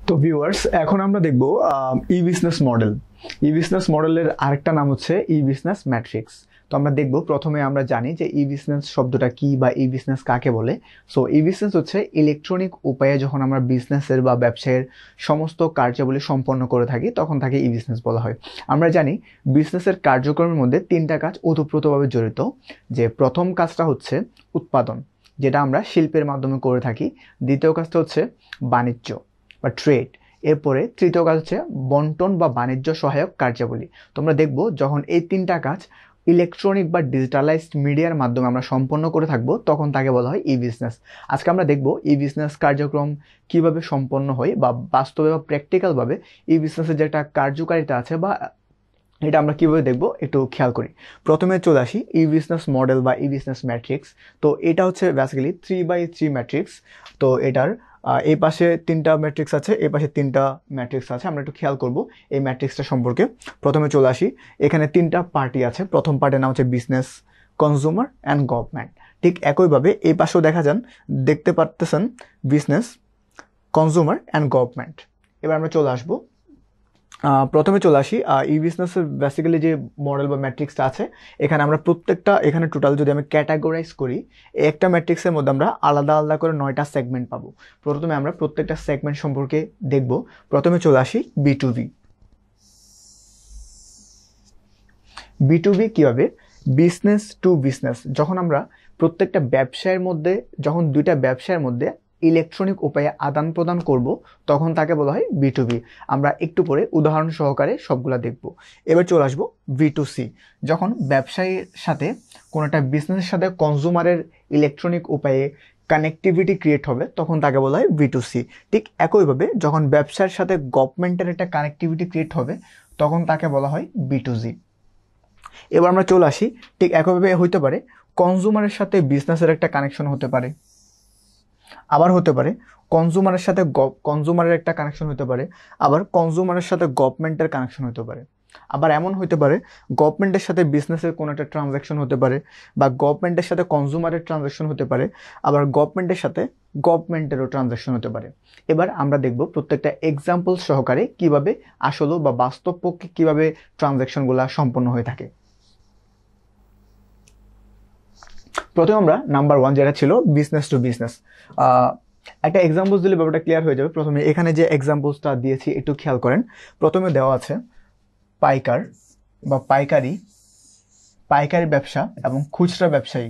তো ভিউয়ার্স, এখন আমরা দেখব ই বিজনেস মডেল। ই বিজনেস মডেলের আরেকটা নাম হচ্ছে ই বিজনেস ম্যাট্রিক্স। তো আমরা দেখব, প্রথমে আমরা জানি যে ই বিজনেস শব্দটা কি বা ই বিজনেস কাকে বলে। সো ই বিজনেস হচ্ছে ইলেকট্রনিক উপায়ে যখন আমরা বিজনেসের বা ব্যবসায়ের সমস্ত কার্যাবলী সম্পন্ন করে থাকি তখন তাকে ই বিজনেস বলা হয়। আমরা জানি বিজনেসের কার্যক্রমের মধ্যে তিনটা কাজ ওতপ্রোতভাবে জড়িত। যে প্রথম কাজটা হচ্ছে উৎপাদন, যেটা আমরা শিল্পের মাধ্যমে করে থাকি। দ্বিতীয় কাজটা হচ্ছে বাণিজ্য বা ট্রেড। এরপরে তৃতীয় কাজ হচ্ছে বন্টন বা বাণিজ্য সহায়ক কার্যাবলী। তোমরা দেখবো যখন এই তিনটা কাজ ইলেকট্রনিক বা ডিজিটালাইজড মিডিয়ার মাধ্যমে আমরা সম্পন্ন করে থাকবো তখন তাকে বলা হয় ই বিজনেস। আজকে আমরা দেখবো ই বিজনেস কার্যক্রম কিভাবে সম্পন্ন হয় বা বাস্তবে বা প্র্যাকটিক্যালভাবে ই বিজনেসের যে একটা কার্যকারিতা আছে বা এটা আমরা কীভাবে দেখবো একটু খেয়াল করি। প্রথমে চলে আসি ই বিজনেস মডেল বা ই বিজনেস ম্যাট্রিক্স। তো এটা হচ্ছে বেসিক্যালি 3x3 ম্যাট্রিক্স। তো এটার এই পাশে তিনটা ম্যাট্রিক্স আছে, এই পাশে তিনটা ম্যাট্রিক্স আছে। আমরা একটু খেয়াল করব এই ম্যাট্রিক্সটা সম্পর্কে। প্রথমে চলে আসি, এখানে তিনটা পার্টি আছে। প্রথম পার্টির নাম হচ্ছে বিজনেস, কনজিউমার অ্যান্ড গভর্নমেন্ট। ঠিক একইভাবে এই পাশেও দেখতে পারতেছেন বিজনেস, কনজিউমার অ্যান্ড গভর্নমেন্ট। এবার আমরা চলে আসবো, প্রথমে চলে আসি ই বিজনেসের বেসিক্যালি যে মডেল বা ম্যাট্রিক্সটা আছে। এখানে আমরা প্রত্যেকটা, এখানে টোটাল যদি আমি ক্যাটাগরাইজ করি, একটা ম্যাট্রিক্সের মধ্যে আমরা আলাদা আলাদা করে 9টা সেগমেন্ট পাবো। প্রথমে আমরা প্রত্যেকটা সেগমেন্ট সম্পর্কে দেখব। প্রথমে চলে আসি বি টু বি কী হবে? Business to business. যখন আমরা প্রত্যেকটা ব্যবসায়ের মধ্যে, যখন দুইটা ব্যবসায়ের মধ্যে ইলেকট্রনিক উপায়ে আদান প্রদান করব তখন তাকে বলা হয় বি টু বি। আমরা একটু পরে উদাহরণ সহকারে সবগুলা দেখব। এবার চলে আসবো বি টু সি। যখন ব্যবসায়ীর সাথে কোনো একটা বিজনেসের সাথে কনজিউমারের ইলেকট্রনিক উপায়ে কানেক্টিভিটি ক্রিয়েট হবে তখন তাকে বলা হয় বি টু সি। ঠিক একইভাবে যখন ব্যবসার সাথে গভর্নমেন্টের একটা কানেক্টিভিটি ক্রিয়েট হবে তখন তাকে বলা হয় বি টু জি। এবার আমরা চলে আসি, ঠিক একইভাবে হইতে পারে কনজিউমারের সাথে বিজনেসের একটা কানেকশন হতে পারে, আবার হতে পারে কনজিউমারের সাথে কনজিউমারের একটা কানেকশন হতে পারে, আবার কনজিউমারের সাথে গভর্নমেন্টের কানেকশন হতে পারে। আবার এমন হতে পারে গভর্নমেন্টের সাথে বিজনেসের কোনো একটা ট্রানজ্যাকশন হতে পারে, বা গভর্নমেন্টের সাথে কনজিউমারের ট্রানজ্যাকশন হতে পারে, আবার গভর্নমেন্টের সাথে গভর্নমেন্টেরও ট্রানজ্যাকশন হতে পারে। এবার আমরা দেখব প্রত্যেকটা এক্সাম্পল সহকারে কিভাবে আসলে বা বাস্তব পক্ষে কীভাবে ট্রানজ্যাকশনগুলো সম্পন্ন হয়ে থাকে। প্রথমে আমরা নাম্বার 1 যেটা ছিল বিজনেস টু বিজনেস, একটা এক্সাম্পলস দিলে ব্যাপারটা ক্লিয়ার হয়ে যাবে। প্রথমে এখানে যে এক্সাম্পলসটা দিয়েছি একটু খেয়াল করেন। প্রথমে দেওয়া আছে পাইকার বা পাইকারি ব্যবসা এবং খুচরা ব্যবসায়ী।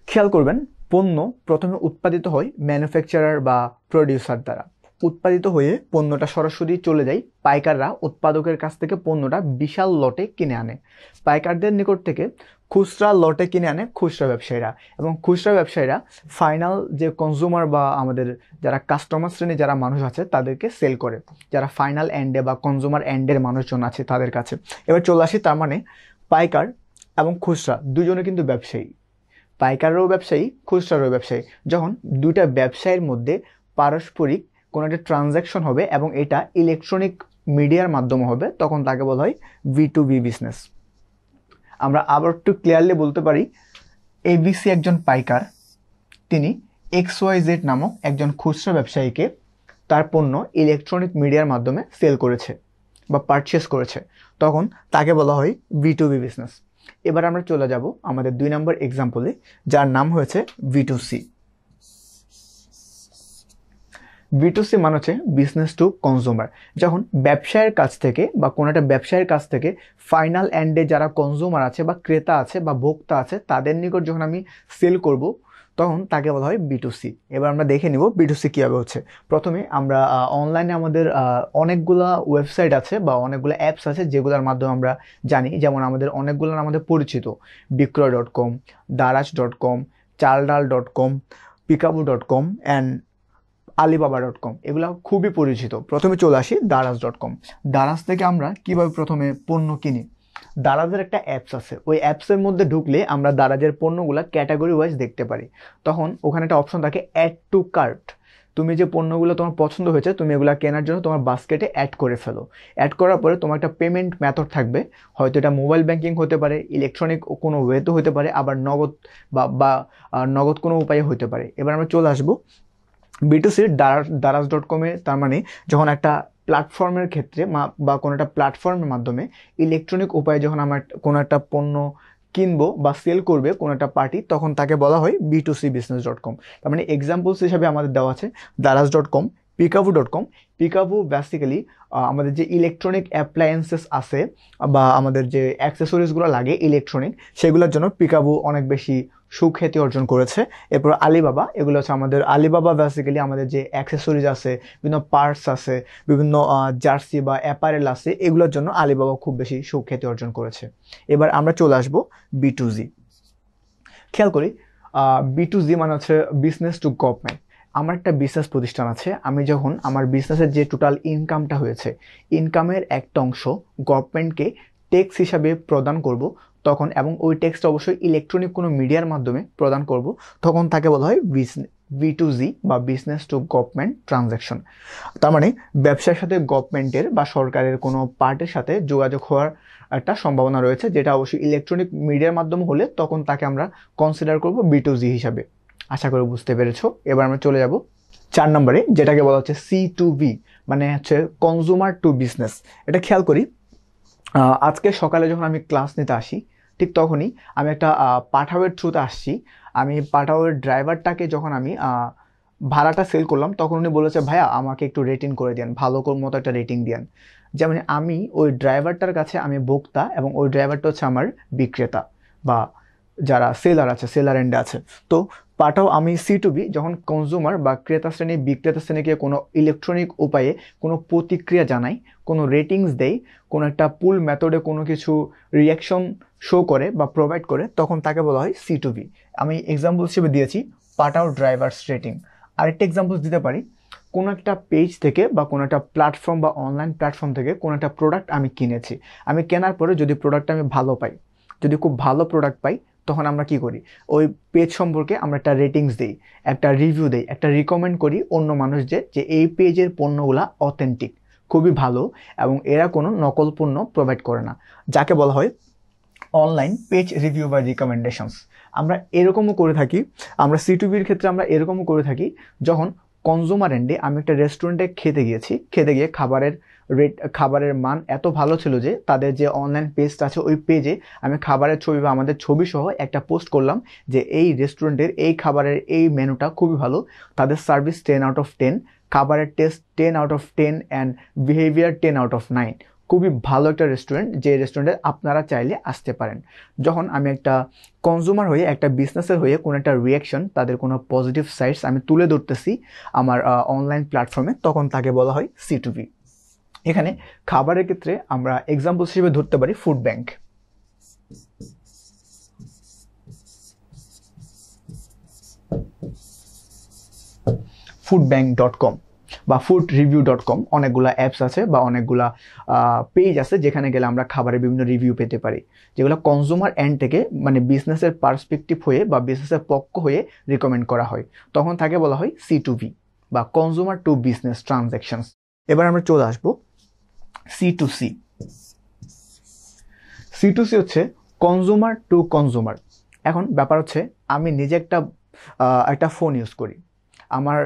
খেয়াল করবেন, পণ্য প্রথমে উৎপাদিত হয় ম্যানুফ্যাকচারার বা প্রডিউসার দ্বারা। উৎপাদিত হয়ে পণ্যটা সরাসরি চলে যায় পাইকাররা উৎপাদকের কাছ থেকে পণ্যটা বিশাল লটে কিনে আনে। পাইকারদের নিকট থেকে খুচরা লটে কিনে আনে খুচরা ব্যবসায়ীরা, এবং খুচরা ব্যবসায়ীরা ফাইনাল যে কনজিউমার বা আমাদের যারা কাস্টমার শ্রেণী যারা মানুষ আছে তাদেরকে সেল করে, যারা ফাইনাল এন্ডে বা কনজিউমার এন্ডের মানুষজন আছে তাদের কাছে। এবার চলে আসি, তার মানে পাইকার এবং খুচরা দুজনে কিন্তু ব্যবসায়ী, পাইকারও ব্যবসায়ী খুচরারও ব্যবসায়ী। যখন দুইটা ব্যবসায়ের মধ্যে পারস্পরিক কোনো একটা ট্রানজ্যাকশন হবে এবং এটা ইলেকট্রনিক মিডিয়ার মাধ্যমে হবে তখন তাকে বলা হয় ভি টু বি বিজনেস। আমরা আবার একটু ক্লিয়ারলি বলতে পারি, এবিসি একজন পাইকার, তিনি XYZ নামক একজন খুচরা ব্যবসায়ীকে তার পণ্য ইলেকট্রনিক মিডিয়ার মাধ্যমে সেল করেছে বা পারচেস করেছে, তখন তাকে বলা হয় ভি টু বি বিজনেস। এবার আমরা চলে যাব আমাদের 2 নম্বর এক্সাম্পলে, যার নাম হয়েছে ভি টু সি। B2C মানে হচ্ছে বিজনেস টু কনজিউমার। যখন ব্যবসায়ের কাছ থেকে বা কোনো একটা ব্যবসায়ের কাছ থেকে ফাইনাল এন্ডে যারা কনজিউমার আছে বা ক্রেতা আছে বা ভোক্তা আছে তাদের নিকট যখন আমি সেল করব তখন তাকে বলা হয় B2C। এবার আমরা দেখে নিব B2C কীভাবে হচ্ছে। প্রথমে আমরা অনলাইনে আমাদের অনেকগুলা ওয়েবসাইট আছে বা অনেকগুলো অ্যাপস আছে যেগুলোর মাধ্যমে আমরা জানি, যেমন আমাদের পরিচিত বিক্রয়.com, দারাজ.com, চালডাল.com, পিকাবু.com অ্যান্ড alibaba.com, এগুলো খুবই পরিচিত। প্রথমে চলে আসি দারাজ.com। দারাজ থেকে আমরা কিভাবে প্রথমে পণ্য কিনি। দারাজের একটা অ্যাপস আছে, ওই অ্যাপসের মধ্যে ঢুকলে আমরা দারাজের পণ্যগুলো ক্যাটাগরি ওয়াইজ দেখতে পারি। তখন ওখানে একটা অপশন থাকে অ্যাড টু কার্ট। তুমি যে পণ্যগুলো তোমার পছন্দ হয়েছে তুমি এগুলো কেনার জন্য তোমার বাস্কেটে অ্যাড করে ফেলো। অ্যাড করার পরে তোমার একটা পেমেন্ট মেথড থাকবে, হয়তো এটা মোবাইল ব্যাংকিং হতে পারে, ইলেকট্রনিক কোনো ওয়েতে হতে পারে, আবার নগদ বা নগদ কোনো উপায়ে হতে পারে। এবার আমরা চলে আসবো B2C daraz.com-এ তার মানে যখন একটা প্ল্যাটফর্মের ক্ষেত্রে বা কোনো একটা প্ল্যাটফর্মের মাধ্যমে ইলেকট্রনিক উপায়ে যখন আমার কোনো একটা পণ্য কিনবো বা সেল করবে কোনো একটা পার্টি, তখন তাকে বলা হয় B2C business.com। তার মানে এক্সাম্পলস হিসাবে আমাদের দেওয়া আছে daraz.com, peekaboo.com। পিকাবু বেসিক্যালি আমাদের যে ইলেকট্রনিক অ্যাপ্লায়েন্সেস আছে বা আমাদের যে অ্যাক্সেসরিজগুলো লাগে ইলেকট্রনিক, সেগুলোর জন্য পিকাবু অনেক বেশি সুখ্যাতি অর্জন করেছে। এরপর আলিবাবা, এগুলো হচ্ছে আমাদের আলিবাবা বেসিক্যালি আমাদের যে অ্যাক্সেসরিজ আছে, বিভিন্ন পার্টস আছে, বিভিন্ন জার্সি বা অ্যাপারেল আছে, এগুলোর জন্য আলিবাবা খুব বেশি সুখ্যাতি অর্জন করেছে। এবার আমরা চলে আসবো B2G। খেয়াল করি B2G মানে হচ্ছে বিজনেস টু গভর্নমেন্ট। আমার একটা বিজনেস প্রতিষ্ঠান আছে, আমি যখন আমার বিজনেসের যে টোটাল ইনকামটা হয়েছে, ইনকামের একটা অংশ গভর্নমেন্টকে ট্যাক্স হিসাবে প্রদান করব তখন, এবং ওই ট্যাক্সটা অবশ্যই ইলেকট্রনিক কোনো মিডিয়ার মাধ্যমে প্রদান করব, তখন তাকে বলা হয় B2G বা বিজনেস টু গভর্নমেন্ট ট্রানজ্যাকশন। তার মানে ব্যবসার সাথে গভর্নমেন্টের বা সরকারের কোনো পার্টির সাথে যোগাযোগ হওয়ার একটা সম্ভাবনা রয়েছে, যেটা অবশ্যই ইলেকট্রনিক মিডিয়ার মাধ্যমে হলে তখন তাকে আমরা কনসিডার করব B2G হিসাবে। আশা করি বুঝতে পেরেছো। এবার আমরা চলে যাব 4 নম্বরে, যেটাকে বলা হচ্ছে C2B, মানে হচ্ছে কনজিউমার টু বিজনেস। এটা খেয়াল করি, আজকে সকালে যখন আমি ক্লাস নিতে আসি ঠিক তখনই আমি একটা পাঠাওয়ের থ্রুতে আসছি। আমি পাঠাওয়ের ড্রাইভারটাকে যখন আমি ভাড়াটা সেল করলাম, তখন উনি বলেছে ভাইয়া আমাকে একটু রেটিং করে দেন, ভালো মতো একটা রেটিং দেন। যেমন আমি ওই ড্রাইভারটার কাছে আমি ভোক্তা এবং ওই ড্রাইভারটা হচ্ছে আমার বিক্রেতা বা যারা সেলার আছে, সেলার এন্ডে আছে। তো পাঠাও আমি C2B যখন কনজিউমার বা ক্রেতা শ্রেণী বিক্রেতা শ্রেণীকে কোনো ইলেকট্রনিক উপায়ে কোনো প্রতিক্রিয়া জানাই, কোনো রেটিংস দেই, কোনো একটা পুল মেথডে কোনো কিছু রিয়াকশন শো করে বা প্রোভাইড করে, তখন তাকে বলা হয় C2B। আমি এক্সাম্পল হিসেবে দিয়েছি পাঠাও ড্রাইভার্স রেটিং। আরেকটা এক্সাম্পল দিতে পারি, কোনো একটা পেজ থেকে বা কোনো একটা প্ল্যাটফর্ম বা অনলাইন প্ল্যাটফর্ম থেকে কোনো একটা প্রোডাক্ট আমি কিনেছি, আমি কেনার পরে যদি প্রোডাক্টটা আমি ভালো পাই, যদি খুব ভালো প্রোডাক্ট পাই, তখন আমরা কি করি, ওই পেজ সম্পর্কে আমরা একটা রেটিংস দিই, একটা রিভিউ দিই, একটা রিকমেন্ড করি অন্য মানুষদের যে এই পেজের পণ্যগুলা অথেন্টিক, খুবই ভালো এবং এরা কোনো নকল পণ্য প্রোভাইড করে না, যাকে বলা হয় অনলাইন পেজ রিভিউ বা রিকমেন্ডেশনস। আমরা এরকমও করে থাকি, আমরা C2Bর ক্ষেত্রে আমরা এরকমও করে থাকি, যখন কনজিউমার এন্ডে আমি একটা রেস্টুরেন্টে খেতে গিয়ে খাবারের মান এত ভালো ছিল যে তাদের যে অনলাইন পেজটা আছে ওই পেজে আমি খাবারের ছবি বা আমাদের ছবি সহ একটা পোস্ট করলাম যে এই রেস্টুরেন্টের এই খাবারের এই মেনুটা খুবই ভালো, তাদের সার্ভিস 10 আউট অফ 10, খাবারের test 10 out of 10 and behaviour 10 out of 9। খুবই ভালো একটা রেস্টুরেন্ট, যে রেস্টুরেন্টে আপনারা চাইলে আসতে পারেন। যখন আমি একটা কনজিউমার হয়ে, একটা বিজনেসের হয়ে কোনো একটা রিয়াকশন, তাদের কোনো পজিটিভ সাইডস আমি তুলে ধরতেছি আমার অনলাইন প্ল্যাটফর্মে, তখন তাকে বলা হয় C2B। এখানে খাবারের ক্ষেত্রে আমরা এক্সাম্পল হিসেবে ধরতে পারি ফুড ব্যাংক। foodbank.com বা foodreview.com, অনেকগুলা অ্যাপস আছে বা অনেকগুলা পেজ আছে যেখানে গেলে আমরা খাবারের বিভিন্ন রিভিউ পেতে পারি, যেগুলো কনজিউমার এন্ড থেকে মানে বিজনেসের পার্সপেক্টিভ হয়ে বা বিজনেসের পক্ষ হয়ে রিকমেন্ড করা হয়, তখন তাকে বলা হয় C2B বা কনজিউমার টু বিজনেস ট্রানজ্যাকশনস। এবার আমরা চলে আসবো C2C। C2C হচ্ছে কনজিউমার টু কনজিউমার। এখন ব্যাপার হচ্ছে আমি নিজে একটা ফোন ইউজ করি, আমার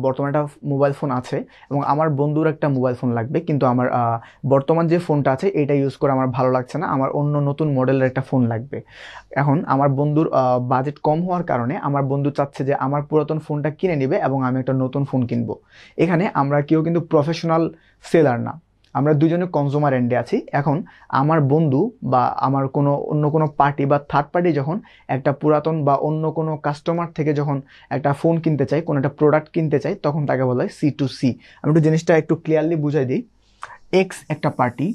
বর্তমানে একটা মোবাইল ফোন আছে এবং আমার বন্ধুর একটা মোবাইল ফোন লাগবে, কিন্তু আমার বর্তমান যে ফোনটা আছে এটা ইউজ করে আমার ভালো লাগছে না, আমার অন্য নতুন মডেলের একটা ফোন লাগবে। এখন আমার বন্ধুর বাজেট কম হওয়ার কারণে আমার বন্ধু চাচ্ছে যে আমার পুরাতন ফোনটা কিনে নেবে এবং আমি একটা নতুন ফোন কিনবো। এখানে আমরা কেউ কিন্তু প্রফেশনাল সেলার না, আমরা দুজনে কনজিউমার এন্ডে আছি। এখন আমার বন্ধু বা আমার অন্য কোনো পার্টি বা থার্ড পার্টি যখন একটা পুরাতন বা অন্য কোনো কাস্টমার থেকে যখন একটা ফোন কিনতে চাই, কোনো একটা প্রোডাক্ট কিনতে চাই, তখন তাকে বলা হয় C2C। আমি একটু জিনিসটা একটু ক্লিয়ারলি বুঝাই দিই। X একটা পার্টি,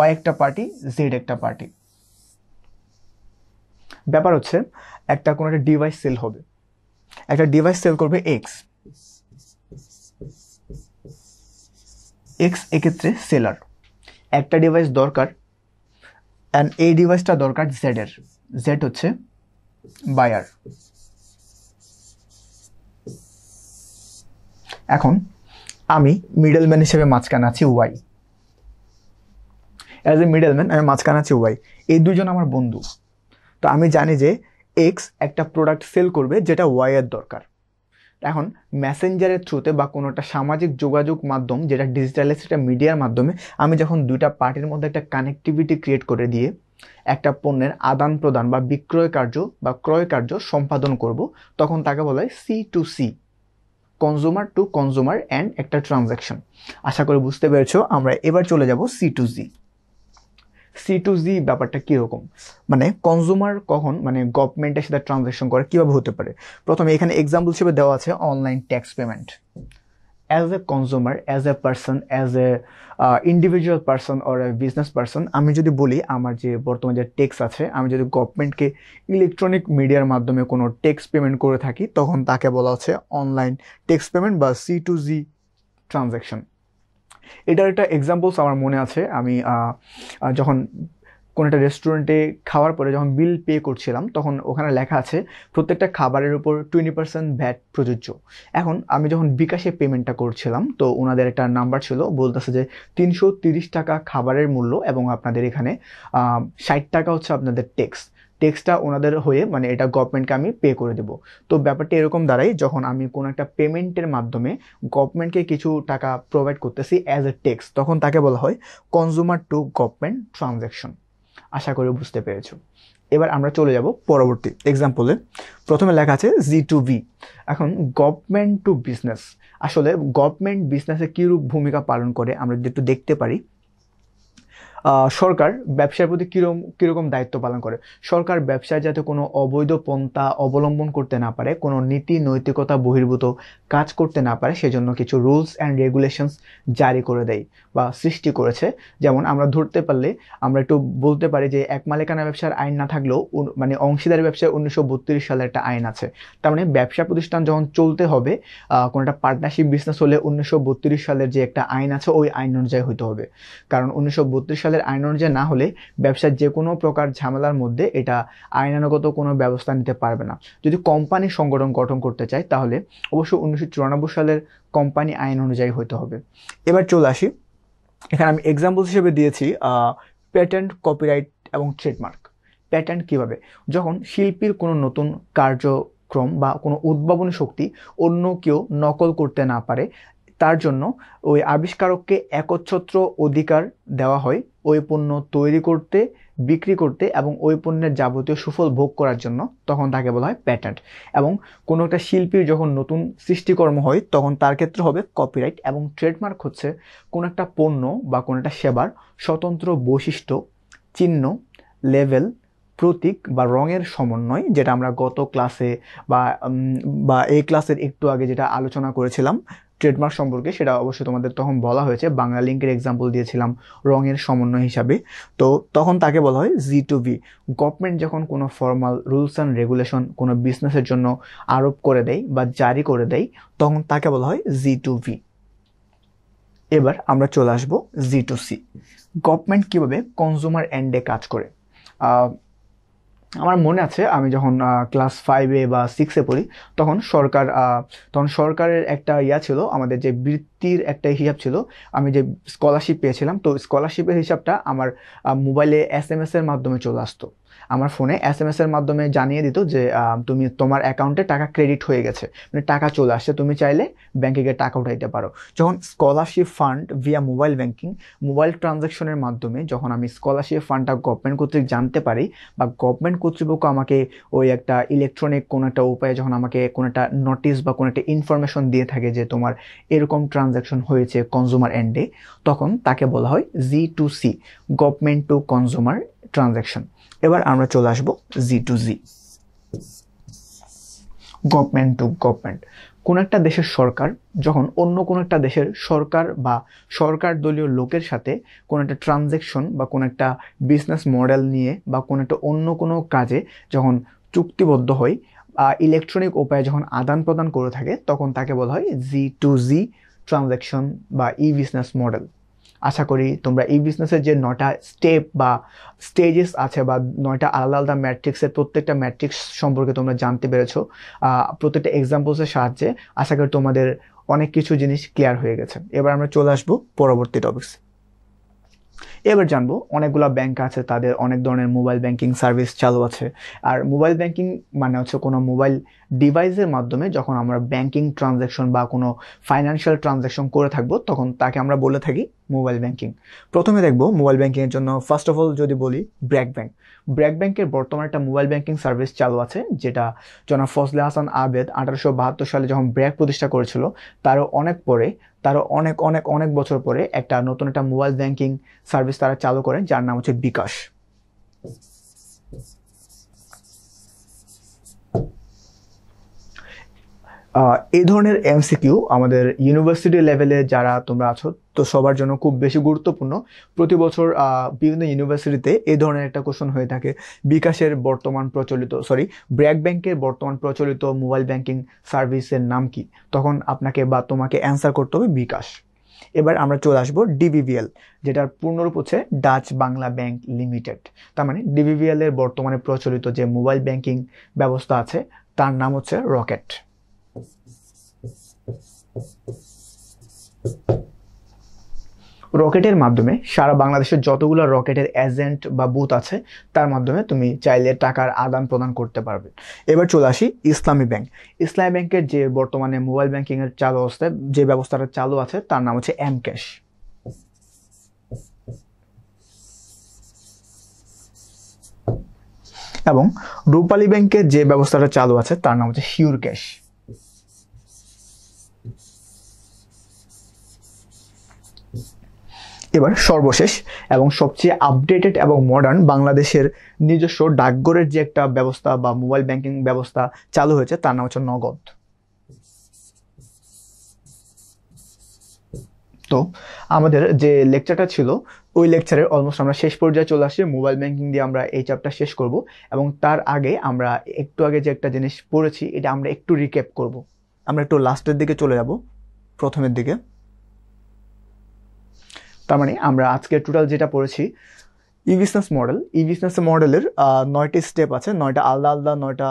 Y একটা পার্টি, Z একটা পার্টি। ব্যাপার হচ্ছে কোনো একটা ডিভাইস সেল হবে, একটা ডিভাইস সেল করবে X এক্ষেত্রে সেলার, একটা ডিভাইস দরকার অ্যান্ড এই ডিভাইসটা দরকার Z হচ্ছে বায়ার। এখন আমি মিডলম্যান হিসেবে মাঝখানে আছি Y, অ্যাজ এ মিডলম্যান আমি মাঝখানে আছি Y, এই দুজন আমার বন্ধু। তো আমি জানি যে X একটা প্রোডাক্ট সেল করবে যেটা Y এর দরকার, এখন মেসেঞ্জারের থ্রুতে বা কোনো একটা সামাজিক যোগাযোগ মাধ্যম যেটা ডিজিটালাইজ একটা মিডিয়ার মাধ্যমে আমি যখন দুইটা পার্টির মধ্যে একটা কানেক্টিভিটি ক্রিয়েট করে দিয়ে একটা পণ্যের আদান প্রদান বা বিক্রয় কার্য বা ক্রয় কার্য সম্পাদন করব, তখন তাকে বলা হয় C2C, consumer two consumer and একটা ট্রানজ্যাকশন। আশা করি বুঝতে পেরেছো। আমরা এবার চলে যাব C2Z। ব্যাপারটা কীরকম, মানে কনজিউমার কখন মানে গভর্নমেন্টের সাথে ট্রানজ্যাকশন করে কীভাবে হতে পারে। প্রথমে এখানে এক্সাম্পল হিসেবে দেওয়া আছে online tax payment. As a consumer, as a person, as a individual person or a business person, আমি যদি বলি আমার যে বর্তমানে যে ট্যাক্স আছে, আমি যদি গভর্নমেন্টকে ইলেকট্রনিক মিডিয়ার মাধ্যমে কোনো ট্যাক্স পেমেন্ট করে থাকি, তখন তাকে বলা হচ্ছে অনলাইন ট্যাক্স পেমেন্ট বা C2Z ট্রানজ্যাকশন। এটার একটা এক্সাম্পলস আমার মনে আছে। আমি যখন কোনো একটা রেস্টুরেন্টে খাওয়ার পরে যখন বিল পে করছিলাম, তখন ওখানে লেখা আছে প্রত্যেকটা খাবারের উপর 20% ভ্যাট প্রযোজ্য। এখন আমি যখন বিকাশে পেমেন্টটা করছিলাম, তো ওনাদের একটা নাম্বার ছিল, বলতেছে যে 330 টাকা খাবারের মূল্য এবং আপনাদের এখানে 60 টাকা হচ্ছে আপনাদের ট্যাক্সটা ওনাদের হয়ে, মানে এটা গভর্নমেন্টকে আমি পে করে দেবো। তো ব্যাপারটা এরকম দাঁড়ায়, যখন আমি কোনো একটা পেমেন্টের মাধ্যমে গভর্নমেন্টকে কিছু টাকা প্রোভাইড করতেছি অ্যাজ এ ট্যাক্স, তখন তাকে বলা হয় কনজিউমার টু গভর্নমেন্ট ট্রানজ্যাকশন। আশা করি বুঝতে পেরেছো। এবার আমরা চলে যাব পরবর্তী এক্সাম্পলে। প্রথমে লেখা আছে G2B। এখন গভর্নমেন্ট টু বিজনেস, আসলে গভর্নমেন্ট বিজনেসে কীরূপ ভূমিকা পালন করে আমরা যদি একটু দেখতে পারি। সরকার ব্যবসার প্রতি কীরকম দায়িত্ব পালন করে। সরকার ব্যবসায় যাতে কোনো অবৈধ পন্থা অবলম্বন করতে না পারে, কোনো নীতি নৈতিকতা বহির্ভূত কাজ করতে না পারে, সেজন্য কিছু রুলস অ্যান্ড রেগুলেশনস জারি করে দেয় বা সৃষ্টি করেছে। যেমন আমরা ধরতে পারলে আমরা একটু বলতে পারি যে এক মালিকানা ব্যবসার আইন না থাকলেও মানে অংশীদারি ব্যবসায় 1932 সালের একটা আইন আছে। তার মানে ব্যবসা প্রতিষ্ঠান যখন চলতে হবে, কোনো একটা পার্টনারশিপ বিজনেস হলে 1932 সালের যে একটা আইন আছে ওই আইন অনুযায়ী হইতে হবে। কারণ 1932 সালের আইন অনুযায়ী না হলে ব্যবসার যে কোনো প্রকার ঝামেলার মধ্যে এটা আইনানুগত কোনো ব্যবস্থা নিতে পারবে না। যদি কোম্পানি সংগঠন গঠন করতে চায় তাহলে অবশ্যই 1994 সালের কোম্পানি আইন অনুযায়ী হইতে হবে। এবার চলে আসি, এখানে আমি এক্সাম্পল হিসেবে দিয়েছি পেটেন্ট, কপিরাইট এবং ট্রেডমার্ক। প্যাটেন্ট কিভাবে, যখন শিল্পীর কোনো নতুন কার্যক্রম বা কোনো উদ্ভাবনী শক্তি অন্য কেউ নকল করতে না পারে, তার জন্য ওই আবিষ্কারককে একচ্ছত্র অধিকার দেওয়া হয় ওই পণ্য তৈরি করতে, বিক্রি করতে এবং ওই পণ্যের যাবতীয় সুফল ভোগ করার জন্য, তখন তাকে বলা হয় প্যাটেন্ট। এবং কোনো একটা শিল্পীর যখন নতুন সৃষ্টিকর্ম হয় তখন তার ক্ষেত্রে হবে কপিরাইট। এবং ট্রেডমার্ক হচ্ছে কোনো একটা পণ্য বা কোনো একটা সেবার স্বতন্ত্র বৈশিষ্ট্য, চিহ্ন, লেভেল, প্রতীক বা রঙের সমন্বয়, যেটা আমরা গত ক্লাসে বা এই ক্লাসের একটু আগে যেটা আলোচনা করেছিলাম ট্রেডমার্ক সম্পর্কে, সেটা অবশ্যই তোমাদের তখন বলা হয়েছে। বাংলা লিঙ্কের এক্সাম্পল দিয়েছিলাম রঙের সমন্বয় হিসাবে। তো তখন তাকে বলা হয় G2B। গভর্নমেন্ট যখন কোনো ফর্মাল রুলস অ্যান্ড রেগুলেশন কোনো বিজনেসের জন্য আরোপ করে দেয় বা জারি করে দেয়, তখন তাকে বলা হয় G2B। এবার আমরা চলে আসবো G2C। গভর্নমেন্ট কীভাবে কনজিউমার এন্ডে কাজ করে। আমার মনে আছে আমি যখন ক্লাস 5-এ বা 6-এ পড়ি, তখন সরকারের একটা ছিল, আমাদের যে বৃত্তির একটা হিসাব ছিল, আমি যে স্কলারশিপ পেয়েছিলাম, তো স্কলারশিপের হিসাবটা আমার মোবাইলে SMS এর মাধ্যমে চলে আসতো। আমার ফোনে SMS এর মাধ্যমে জানিয়ে দিত যে তোমার অ্যাকাউন্টে টাকা ক্রেডিট হয়ে গেছে, মানে টাকা চলে আসছে, তুমি চাইলে ব্যাংকে গিয়ে টাকা উঠাইতে পারো। যখন scholarship fund via mobile banking, mobile ট্রানজ্যাকশনের মাধ্যমে যখন আমি স্কলারশিপ ফান্ডটা গভর্নমেন্ট কর্তৃক জানতে পারি, বা গভর্নমেন্ট কর্তৃপক্ষ আমাকে ওই একটা ইলেকট্রনিক কোনো একটা উপায়ে যখন আমাকে কোনো একটা নোটিশ বা কোনো একটা ইনফরমেশন দিয়ে থাকে যে তোমার এরকম ট্রানজ্যাকশন হয়েছে কনজিউমার এন্ডে, তখন তাকে বলা হয় G2C, government to consumer transaction. এবার আমরা চলে আসবো G2Z, গভর্নমেন্ট টু গভর্নমেন্ট। কোন একটা দেশের সরকার যখন অন্য কোনো একটা দেশের সরকার বা সরকার দলীয় লোকের সাথে কোনো একটা ট্রানজ্যাকশন বা কোনো একটা বিজনেস মডেল নিয়ে বা কোনো একটা অন্য কোনো কাজে যখন চুক্তিবদ্ধ হয়, ইলেকট্রনিক উপায়ে যখন আদান প্রদান করে থাকে, তখন তাকে বলা হয় G2Z ট্রানজ্যাকশন বা বিজনেস মডেল। আশা করি তোমরা এই বিজনেসের যে 9টা স্টেপ বা স্টেজেস আছে বা 9টা আলাদা আলাদা ম্যাট্রিক্সের প্রত্যেকটা ম্যাট্রিক্স সম্পর্কে তোমরা জানতে পেরেছো প্রত্যেকটা এক্সাম্পলসের সাহায্যে। আশা করি তোমাদের অনেক কিছু জিনিস ক্লিয়ার হয়ে গেছে। এবার আমরা চলে আসবো পরবর্তী টপিকস। এবার জানবো অনেকগুলো ব্যাংক আছে, তাদের অনেক ধরনের মোবাইল ব্যাংকিং সার্ভিস চালু আছে। আর মোবাইল ব্যাংকিং মানে হচ্ছে কোনো মোবাইল ডিভাইসের মাধ্যমে যখন আমরা ব্যাংকিং ট্রানজ্যাকশন বা কোনো ফাইন্যান্সিয়াল ট্রানজ্যাকশন করে থাকবো তখন তাকে আমরা বলে থাকি মোবাইল ব্যাংকিং। প্রথমে দেখবো মোবাইল ব্যাংকিংয়ের জন্য ফার্স্ট অফ অল যদি বলি ব্র্যাক ব্যাংক। ব্র্যাক ব্যাংকের বর্তমানে একটা মোবাইল ব্যাংকিং সার্ভিস চালু আছে, যেটা জনাব ফজলে হাসান আবেদ 1872 সালে যখন ব্র্যাক প্রতিষ্ঠা করেছিল তারও অনেক পরে, তারও অনেক অনেক অনেক বছর পরে একটা নতুন একটা মোবাইল ব্যাংকিং সার্ভিস তারা চালু করে, যার নাম হচ্ছে বিকাশ। এই ধরনের এমসিকিউ আমাদের ইউনিভার্সিটি লেভেলে যারা তোমরা আছো তো সবার জন্য খুব বেশি গুরুত্বপূর্ণ। প্রতি বছর বিভিন্ন ইউনিভার্সিটিতে এই ধরনের একটা কোশ্চেন হয়ে থাকে, বিকাশের বর্তমান প্রচলিত ব্র্যাক ব্যাংকের বর্তমান প্রচলিত মোবাইল ব্যাংকিং সার্ভিসের নাম কি, তখন আপনাকে বা তোমাকে অ্যান্সার করতে হবে বিকাশ। এবার আমরা চলে আসবো ডিবিভিএল, যেটার পূর্ণরূপ হচ্ছে ডাচ বাংলা ব্যাংক লিমিটেড। তার মানে ডিবিভিএল এর বর্তমানে প্রচলিত যে মোবাইল ব্যাংকিং ব্যবস্থা আছে তার নাম হচ্ছে রকেট। রকেটের মাধ্যমে সারা বাংলাদেশের যতগুলো রকেটের এজেন্ট বা বুথ আছে তার মাধ্যমে তুমি চাইলে টাকার আদান প্রদান করতে পারবে। এবার চলে আসি ইসলামী ব্যাংক। ইসলামী ব্যাংকের যে বর্তমানে মোবাইল ব্যাংকিং এর চালু অবস্থায় যে ব্যবস্থাটা চালু আছে তার নাম হচ্ছে এম ক্যাশ। এবং রূপালী ব্যাংকের যে ব্যবস্থাটা চালু আছে তার নাম হচ্ছে শিওর ক্যাশ। এবার সর্বশেষ এবং সবচেয়ে আপডেটেড এবং মডার্ন বাংলাদেশের নিজস্ব ডাকঘরের যে একটা ব্যবস্থা বা মোবাইল ব্যাংকিং ব্যবস্থা চালু হয়েছে তার নাম হচ্ছে নগদ। তো আমাদের যে লেকচারটা ছিল ওই লেকচারের অলমোস্ট আমরা শেষ পর্যায়ে চলে আসছি। মোবাইল ব্যাংকিং দিয়ে আমরা এই চ্যাপ্টার শেষ করব, এবং তার আগে আমরা একটু আগে যে একটা জিনিস পড়েছি এটা আমরা একটু রিক্যাপ করব। আমরা একটু লাস্টের দিকে চলে যাব, প্রথমের দিকে। তার মানে আমরা আজকে টোটাল যেটা পড়েছি ই বিজনেস মডেল। ই বিজনেস মডেলের 9টি স্টেপ আছে, 9টা আলাদা আলাদা 9টা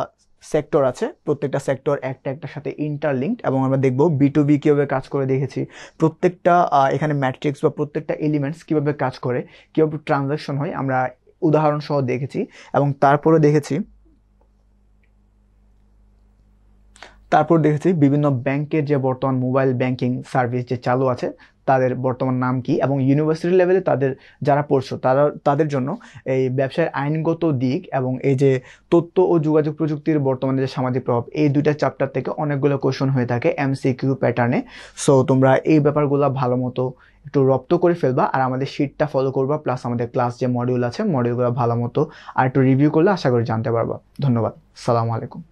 সেক্টর আছে, প্রত্যেকটা সেক্টর একটা একটার সাথে ইন্টারলিঙ্কড। এবং আমরা দেখব B2B কীভাবে কাজ করে দেখেছি, প্রত্যেকটা এখানে ম্যাট্রিক্স বা প্রত্যেকটা এলিমেন্টস কীভাবে কাজ করে, কীভাবে ট্রানজ্যাকশন হয় আমরা উদাহরণ সহ দেখেছি। এবং তারপর দেখেছি বিভিন্ন ব্যাংকের যে বর্তমান মোবাইল ব্যাংকিং সার্ভিস যে চালু আছে তাদের বর্তমান নাম কি, এবং ইউনিভার্সিটি লেভেলে তাদের যারা পড়ছো তাদের জন্য এই ব্যবসায়ের আইনগত দিক এবং এই যে তথ্য ও যোগাযোগ প্রযুক্তির বর্তমানে যে সামাজিক প্রভাব, এই দুইটা চ্যাপ্টার থেকে অনেকগুলো কোয়েশন হয়ে থাকে MCQ প্যাটার্নে। সো তোমরা এই ব্যাপারগুলো ভালো মতো একটু রপ্ত করে ফেলবা, আর আমাদের শিটটা ফলো করবা, প্লাস আমাদের ক্লাস যে মডিউল আছে মডিউলগুলো ভালো মতো আর একটু রিভিউ করলে আশা করি জানতে পারবা। ধন্যবাদ, সালামু আলাইকুম।